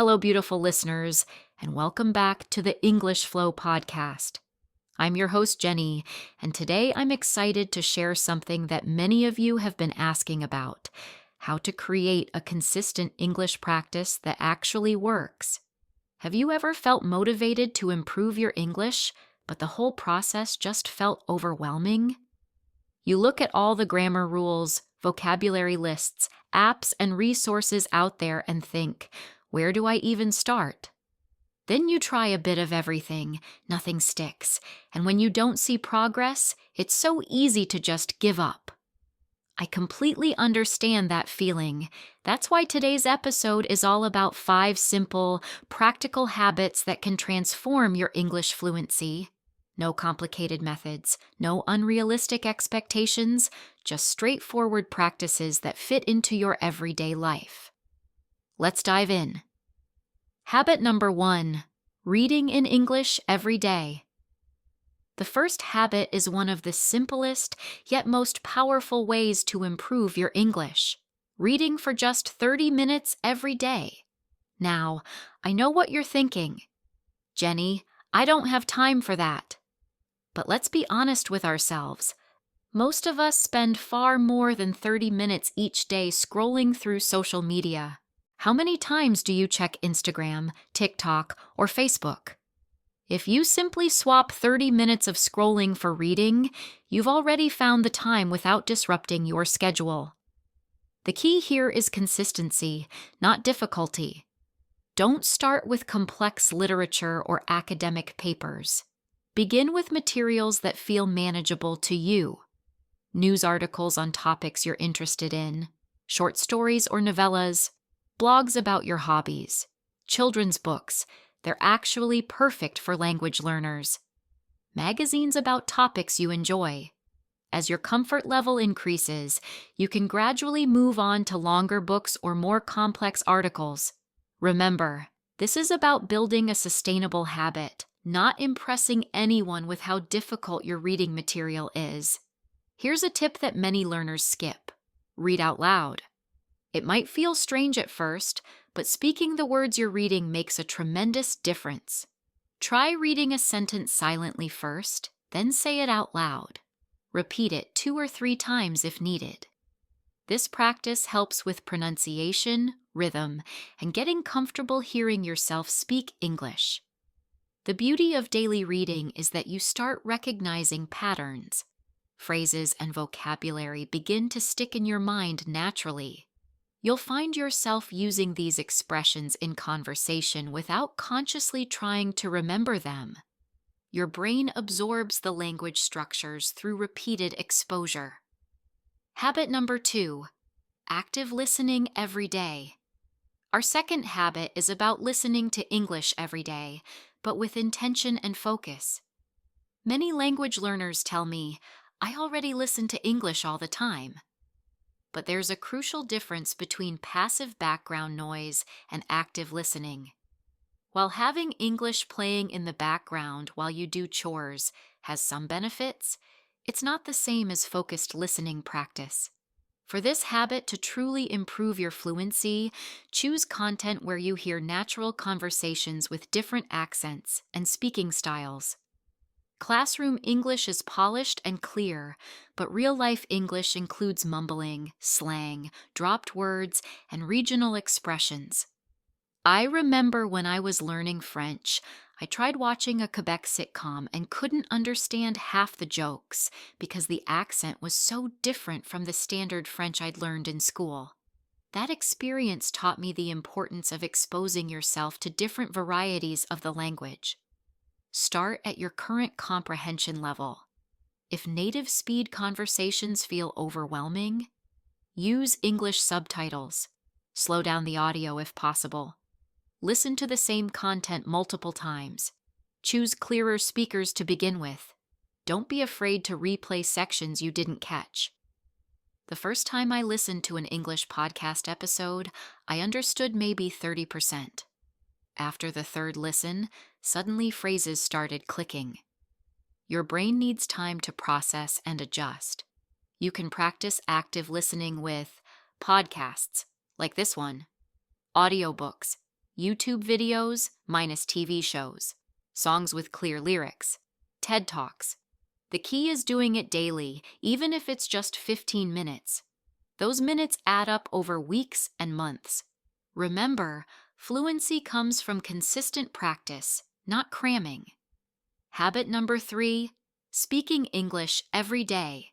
Hello, beautiful listeners, and welcome back to the English Flow podcast. I'm your host, Jenny, and today I'm excited to share something that many of you have been asking about: how to create a consistent English practice that actually works. Have you ever felt motivated to improve your English, but the whole process just felt overwhelming? You look at all the grammar rules, vocabulary lists, apps, and resources out there and think, where do I even start? Then you try a bit of everything, nothing sticks, and when you don't see progress, it's so easy to just give up. I completely understand that feeling. That's why today's episode is all about 5 simple, practical habits that can transform your English fluency. No complicated methods, no unrealistic expectations, just straightforward practices that fit into your everyday life. Let's dive in. Habit number 1, reading in English every day. The first habit is one of the simplest yet most powerful ways to improve your English: reading for just 30 minutes every day. Now, I know what you're thinking. Jenny, I don't have time for that. But let's be honest with ourselves. Most of us spend far more than 30 minutes each day scrolling through social media. How many times do you check Instagram, TikTok, or Facebook? If you simply swap 30 minutes of scrolling for reading, you've already found the time without disrupting your schedule. The key here is consistency, not difficulty. Don't start with complex literature or academic papers. Begin with materials that feel manageable to you. News articles on topics you're interested in, short stories or novellas, blogs about your hobbies, children's books. They're actually perfect for language learners. Magazines about topics you enjoy. As your comfort level increases, you can gradually move on to longer books or more complex articles. Remember, this is about building a sustainable habit, not impressing anyone with how difficult your reading material is. Here's a tip that many learners skip: read out loud. It might feel strange at first, but speaking the words you're reading makes a tremendous difference. Try reading a sentence silently first, then say it out loud. Repeat it 2 or 3 times if needed. This practice helps with pronunciation, rhythm, and getting comfortable hearing yourself speak English. The beauty of daily reading is that you start recognizing patterns. Phrases and vocabulary begin to stick in your mind naturally. You'll find yourself using these expressions in conversation without consciously trying to remember them. Your brain absorbs the language structures through repeated exposure. Habit number 2, active listening every day. Our second habit is about listening to English every day, but with intention and focus. Many language learners tell me, I already listen to English all the time. But there's a crucial difference between passive background noise and active listening. While having English playing in the background while you do chores has some benefits, it's not the same as focused listening practice. For this habit to truly improve your fluency, choose content where you hear natural conversations with different accents and speaking styles. Classroom English is polished and clear, but real-life English includes mumbling, slang, dropped words, and regional expressions. I remember when I was learning French, I tried watching a Quebec sitcom and couldn't understand half the jokes because the accent was so different from the standard French I'd learned in school. That experience taught me the importance of exposing yourself to different varieties of the language. Start at your current comprehension level. If native speed conversations feel overwhelming, use English subtitles. Slow down the audio if possible. Listen to the same content multiple times. Choose clearer speakers to begin with. Don't be afraid to replay sections you didn't catch. The first time I listened to an English podcast episode, I understood maybe 30%. After the third listen, suddenly phrases started clicking. Your brain needs time to process and adjust. You can practice active listening with podcasts, like this one, audiobooks, YouTube videos minus TV shows, songs with clear lyrics, TED Talks. The key is doing it daily, even if it's just 15 minutes. Those minutes add up over weeks and months. Remember, fluency comes from consistent practice, not cramming. Habit number 3, speaking English every day.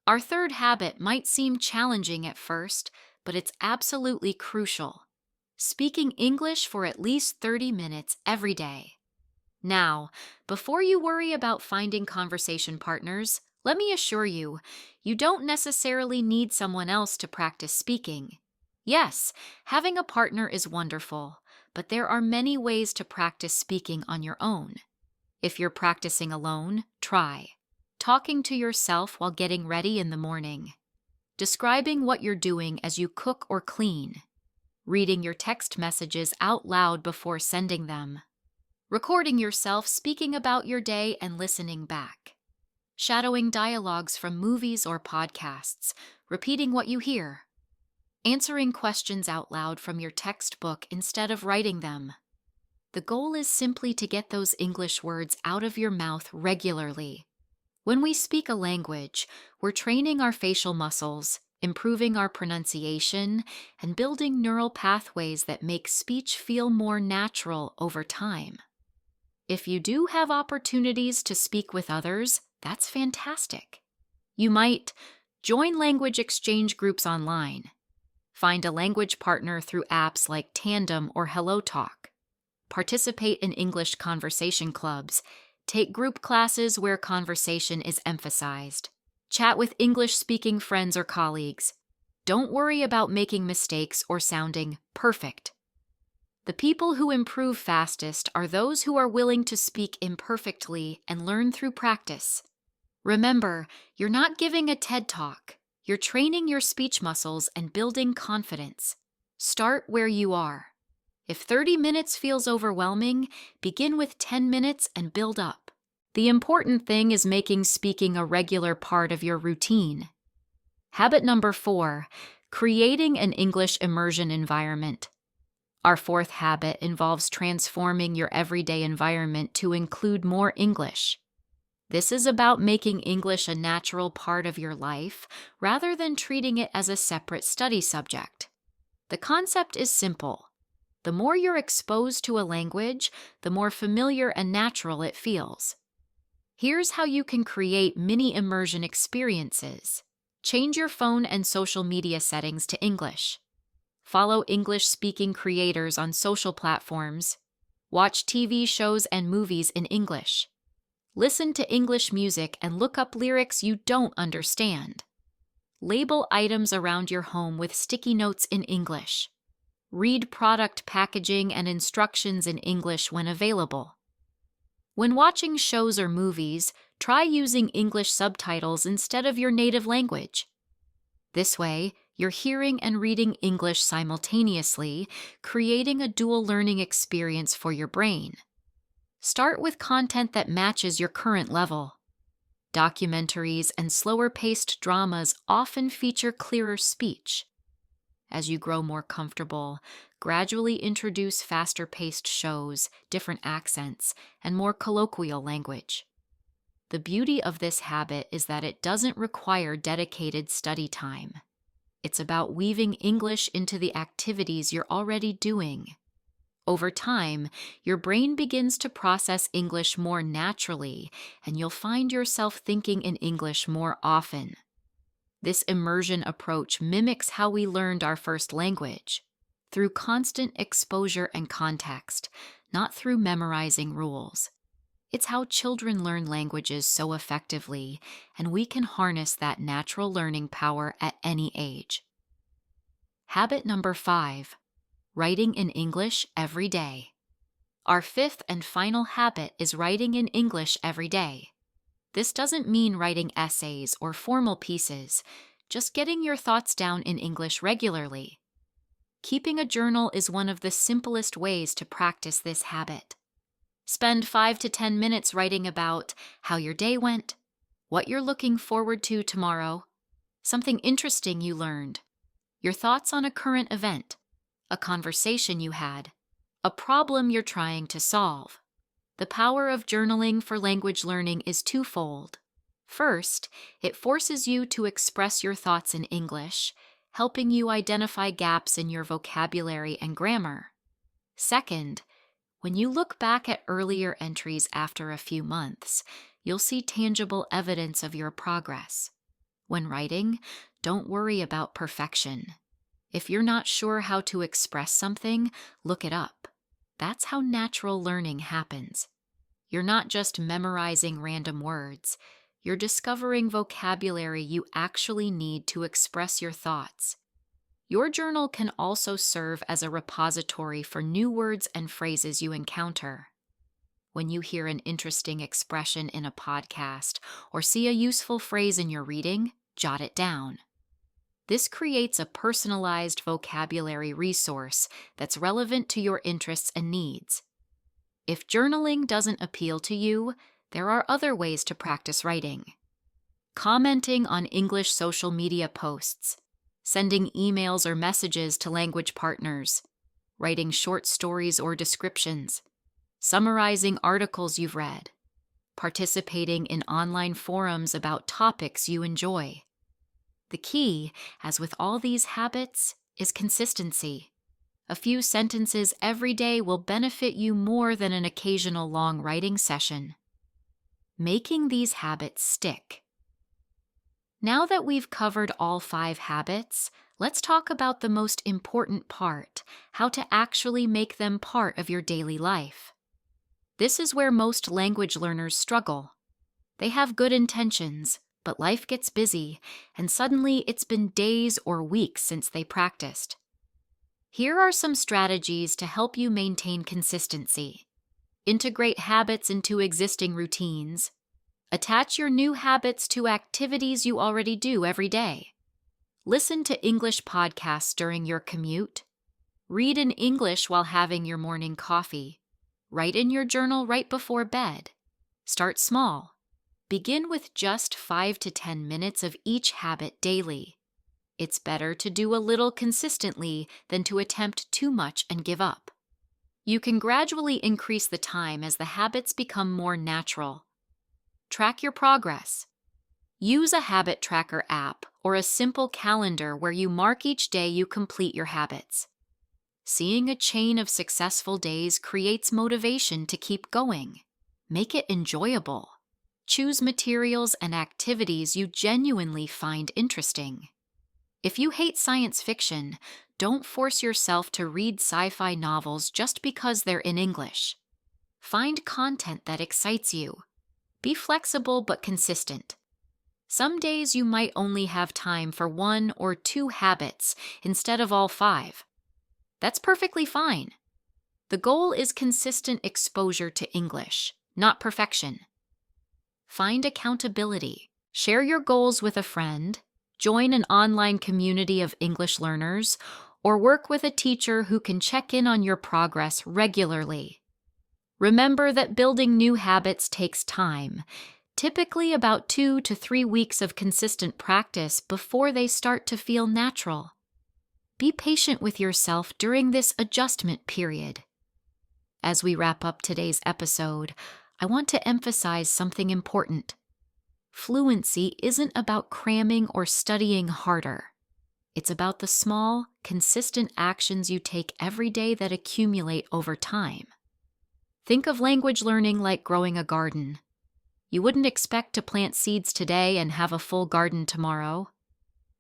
Our third habit might seem challenging at first, but it's absolutely crucial. Speaking English for at least 30 minutes every day. Now, before you worry about finding conversation partners, let me assure you, you don't necessarily need someone else to practice speaking. Yes, having a partner is wonderful, but there are many ways to practice speaking on your own. If you're practicing alone, try talking to yourself while getting ready in the morning, describing what you're doing as you cook or clean, reading your text messages out loud before sending them, recording yourself speaking about your day and listening back, shadowing dialogues from movies or podcasts, repeating what you hear, answering questions out loud from your textbook instead of writing them. The goal is simply to get those English words out of your mouth regularly. When we speak a language, we're training our facial muscles, improving our pronunciation, and building neural pathways that make speech feel more natural over time. If you do have opportunities to speak with others, that's fantastic. You might join language exchange groups online, find a language partner through apps like Tandem or HelloTalk, participate in English conversation clubs, take group classes where conversation is emphasized, chat with English-speaking friends or colleagues. Don't worry about making mistakes or sounding perfect. The people who improve fastest are those who are willing to speak imperfectly and learn through practice. Remember, you're not giving a TED Talk. You're training your speech muscles and building confidence. Start where you are. If 30 minutes feels overwhelming, begin with 10 minutes and build up. The important thing is making speaking a regular part of your routine. Habit number 4, creating an English immersion environment. Our fourth habit involves transforming your everyday environment to include more English. This is about making English a natural part of your life rather than treating it as a separate study subject. The concept is simple. The more you're exposed to a language, the more familiar and natural it feels. Here's how you can create mini immersion experiences. Change your phone and social media settings to English. Follow English-speaking creators on social platforms. Watch TV shows and movies in English. Listen to English music and look up lyrics you don't understand. Label items around your home with sticky notes in English. Read product packaging and instructions in English when available. When watching shows or movies, try using English subtitles instead of your native language. This way, you're hearing and reading English simultaneously, creating a dual learning experience for your brain. Start with content that matches your current level. Documentaries and slower-paced dramas often feature clearer speech. As you grow more comfortable, gradually introduce faster-paced shows, different accents, and more colloquial language. The beauty of this habit is that it doesn't require dedicated study time. It's about weaving English into the activities you're already doing. Over time, your brain begins to process English more naturally, and you'll find yourself thinking in English more often. This immersion approach mimics how we learned our first language, through constant exposure and context, not through memorizing rules. It's how children learn languages so effectively, and we can harness that natural learning power at any age. Habit number 5, writing in English every day. Our fifth and final habit is writing in English every day. This doesn't mean writing essays or formal pieces, just getting your thoughts down in English regularly. Keeping a journal is one of the simplest ways to practice this habit. Spend 5 to 10 minutes writing about how your day went, what you're looking forward to tomorrow, something interesting you learned, your thoughts on a current event, a conversation you had, a problem you're trying to solve. The power of journaling for language learning is twofold. First, it forces you to express your thoughts in English, helping you identify gaps in your vocabulary and grammar. Second, when you look back at earlier entries after a few months, you'll see tangible evidence of your progress. When writing, don't worry about perfection. If you're not sure how to express something, look it up. That's how natural learning happens. You're not just memorizing random words. You're discovering vocabulary you actually need to express your thoughts. Your journal can also serve as a repository for new words and phrases you encounter. When you hear an interesting expression in a podcast or see a useful phrase in your reading, jot it down. This creates a personalized vocabulary resource that's relevant to your interests and needs. If journaling doesn't appeal to you, there are other ways to practice writing. Commenting on English social media posts, sending emails or messages to language partners, writing short stories or descriptions, summarizing articles you've read, participating in online forums about topics you enjoy. The key, as with all these habits, is consistency. A few sentences every day will benefit you more than an occasional long writing session. Making these habits stick. Now that we've covered all 5 habits, let's talk about the most important part, how to actually make them part of your daily life. This is where most language learners struggle. They have good intentions, but life gets busy, and suddenly it's been days or weeks since they practiced. Here are some strategies to help you maintain consistency. Integrate habits into existing routines. Attach your new habits to activities you already do every day. Listen to English podcasts during your commute. Read in English while having your morning coffee. Write in your journal right before bed. Start small. Begin with just 5 to 10 minutes of each habit daily. It's better to do a little consistently than to attempt too much and give up. You can gradually increase the time as the habits become more natural. Track your progress. Use a habit tracker app or a simple calendar where you mark each day you complete your habits. Seeing a chain of successful days creates motivation to keep going. Make it enjoyable. Choose materials and activities you genuinely find interesting. If you hate science fiction, don't force yourself to read sci-fi novels just because they're in English. Find content that excites you. Be flexible but consistent. Some days you might only have time for 1 or 2 habits instead of all 5. That's perfectly fine. The goal is consistent exposure to English, not perfection. Find accountability. Share your goals with a friend, join an online community of English learners, or work with a teacher who can check in on your progress regularly. Remember that building new habits takes time, typically about 2 to 3 weeks of consistent practice before they start to feel natural. Be patient with yourself during this adjustment period. As we wrap up today's episode, I want to emphasize something important. Fluency isn't about cramming or studying harder. It's about the small, consistent actions you take every day that accumulate over time. Think of language learning like growing a garden. You wouldn't expect to plant seeds today and have a full garden tomorrow.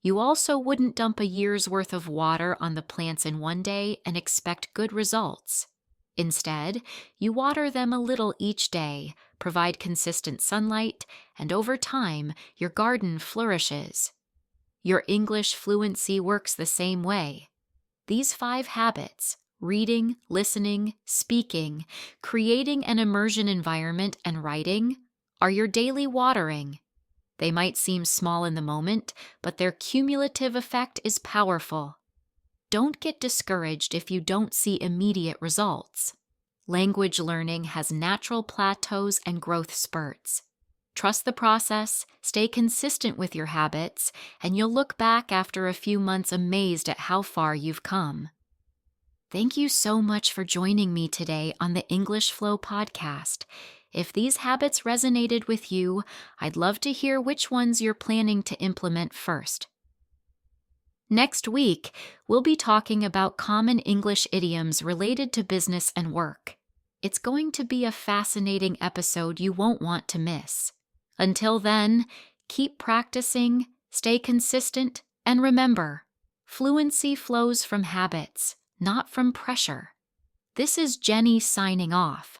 You also wouldn't dump a year's worth of water on the plants in one day and expect good results. Instead, you water them a little each day, provide consistent sunlight, and over time, your garden flourishes. Your English fluency works the same way. These 5 habits, reading, listening, speaking, creating an immersion environment, and writing, are your daily watering. They might seem small in the moment, but their cumulative effect is powerful. Don't get discouraged if you don't see immediate results. Language learning has natural plateaus and growth spurts. Trust the process, stay consistent with your habits, and you'll look back after a few months amazed at how far you've come. Thank you so much for joining me today on the English Flow podcast. If these habits resonated with you, I'd love to hear which ones you're planning to implement first. Next week, we'll be talking about common English idioms related to business and work. It's going to be a fascinating episode you won't want to miss. Until then, keep practicing, stay consistent, and remember, fluency flows from habits, not from pressure. This is Jenny signing off.